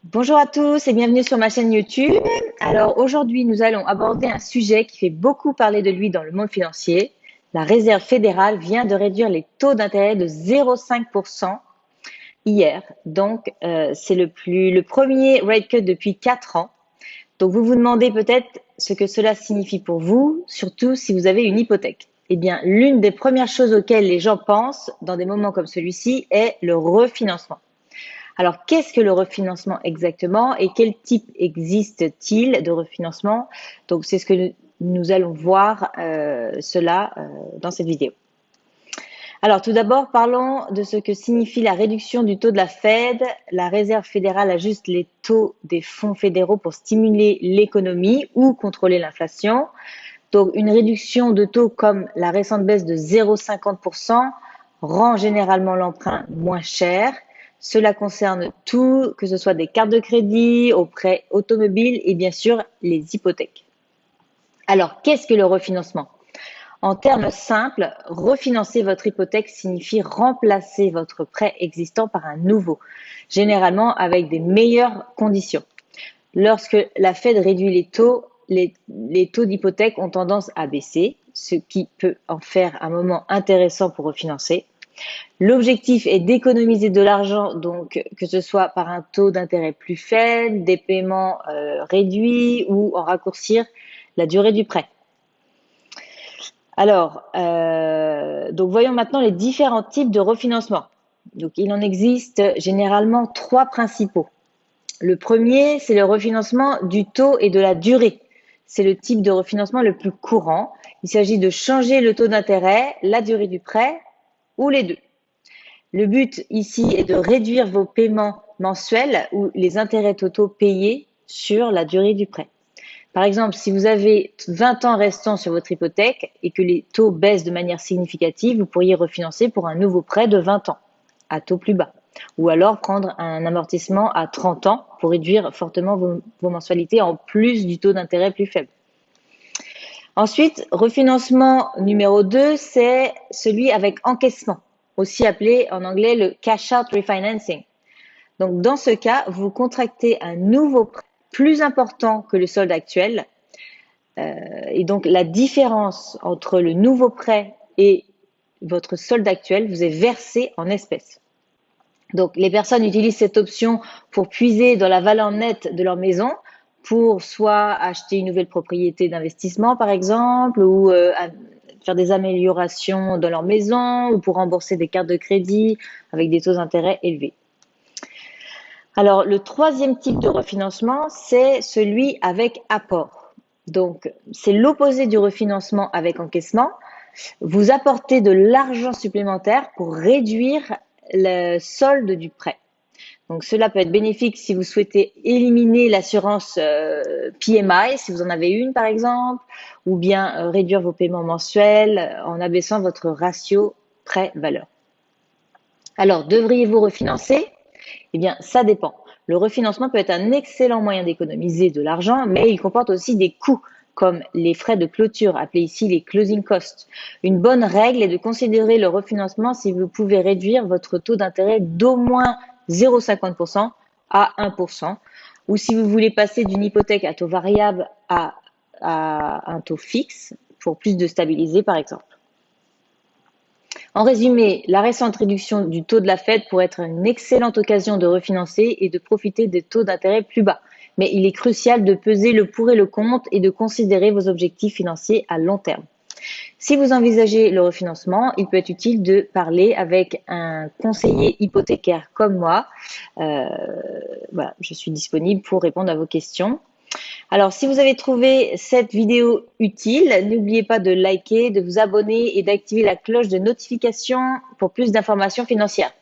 Bonjour à tous et bienvenue sur ma chaîne YouTube. Alors aujourd'hui, nous allons aborder un sujet qui fait beaucoup parler de lui dans le monde financier. La Réserve fédérale vient de réduire les taux d'intérêt de 0,5% hier. Donc, c'est le premier rate cut depuis 4 ans. Donc, vous vous demandez peut-être ce que cela signifie pour vous, surtout si vous avez une hypothèque. Eh bien, l'une des premières choses auxquelles les gens pensent dans des moments comme celui-ci est le refinancement. Alors, qu'est-ce que le refinancement exactement et quel type existe-t-il de refinancement? Donc, c'est ce que nous allons voir dans cette vidéo. Alors, tout d'abord, parlons de ce que signifie la réduction du taux de la Fed. La Réserve fédérale ajuste les taux des fonds fédéraux pour stimuler l'économie ou contrôler l'inflation. Donc, une réduction de taux comme la récente baisse de 0,50% rend généralement l'emprunt moins cher. Cela concerne tout, que ce soit des cartes de crédit, aux prêts automobiles et bien sûr les hypothèques. Alors, qu'est-ce que le refinancement? En termes simples, refinancer votre hypothèque signifie remplacer votre prêt existant par un nouveau, généralement avec des meilleures conditions. Lorsque la Fed réduit les taux, les taux d'hypothèque ont tendance à baisser, ce qui peut en faire un moment intéressant pour refinancer. L'objectif est d'économiser de l'argent, donc que ce soit par un taux d'intérêt plus faible, des paiements réduits ou en raccourcir la durée du prêt. Alors, donc voyons maintenant les différents types de refinancement. Donc, il en existe généralement trois principaux. Le premier, c'est le refinancement du taux et de la durée. C'est le type de refinancement le plus courant. Il s'agit de changer le taux d'intérêt, la durée du prêt ou les deux. Le but ici est de réduire vos paiements mensuels ou les intérêts totaux payés sur la durée du prêt. Par exemple, si vous avez 20 ans restants sur votre hypothèque et que les taux baissent de manière significative, vous pourriez refinancer pour un nouveau prêt de 20 ans à taux plus bas. Ou alors prendre un amortissement à 30 ans pour réduire fortement vos mensualités en plus du taux d'intérêt plus faible. Ensuite, refinancement numéro 2, c'est celui avec encaissement, aussi appelé en anglais le cash out refinancing. Donc, dans ce cas, vous contractez un nouveau prêt plus important que le solde actuel. Et donc, la différence entre le nouveau prêt et votre solde actuel vous est versée en espèces. Donc, les personnes utilisent cette option pour puiser dans la valeur nette de leur maison, pour soit acheter une nouvelle propriété d'investissement, par exemple, ou faire des améliorations dans leur maison, ou pour rembourser des cartes de crédit avec des taux d'intérêt élevés. Alors, le troisième type de refinancement, c'est celui avec apport. Donc, c'est l'opposé du refinancement avec encaissement. Vous apportez de l'argent supplémentaire pour réduire le solde du prêt. Donc, cela peut être bénéfique si vous souhaitez éliminer l'assurance PMI, si vous en avez une par exemple, ou bien réduire vos paiements mensuels en abaissant votre ratio prêt-valeur. Alors, devriez-vous refinancer? Eh bien, ça dépend. Le refinancement peut être un excellent moyen d'économiser de l'argent, mais il comporte aussi des coûts, comme les frais de clôture, appelés ici les closing costs. Une bonne règle est de considérer le refinancement si vous pouvez réduire votre taux d'intérêt d'au moins 0,50% à 1%, ou si vous voulez passer d'une hypothèque à taux variable à un taux fixe, pour plus de stabiliser par exemple. En résumé, la récente réduction du taux de la Fed pourrait être une excellente occasion de refinancer et de profiter des taux d'intérêt plus bas. Mais il est crucial de peser le pour et le contre et de considérer vos objectifs financiers à long terme. Si vous envisagez le refinancement, il peut être utile de parler avec un conseiller hypothécaire comme moi. Voilà, je suis disponible pour répondre à vos questions. Alors, si vous avez trouvé cette vidéo utile, n'oubliez pas de liker, de vous abonner et d'activer la cloche de notification pour plus d'informations financières.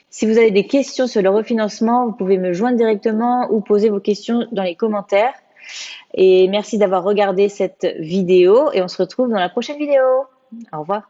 Si vous avez des questions sur le refinancement, vous pouvez me joindre directement ou poser vos questions dans les commentaires. Et merci d'avoir regardé cette vidéo et on se retrouve dans la prochaine vidéo. Au revoir.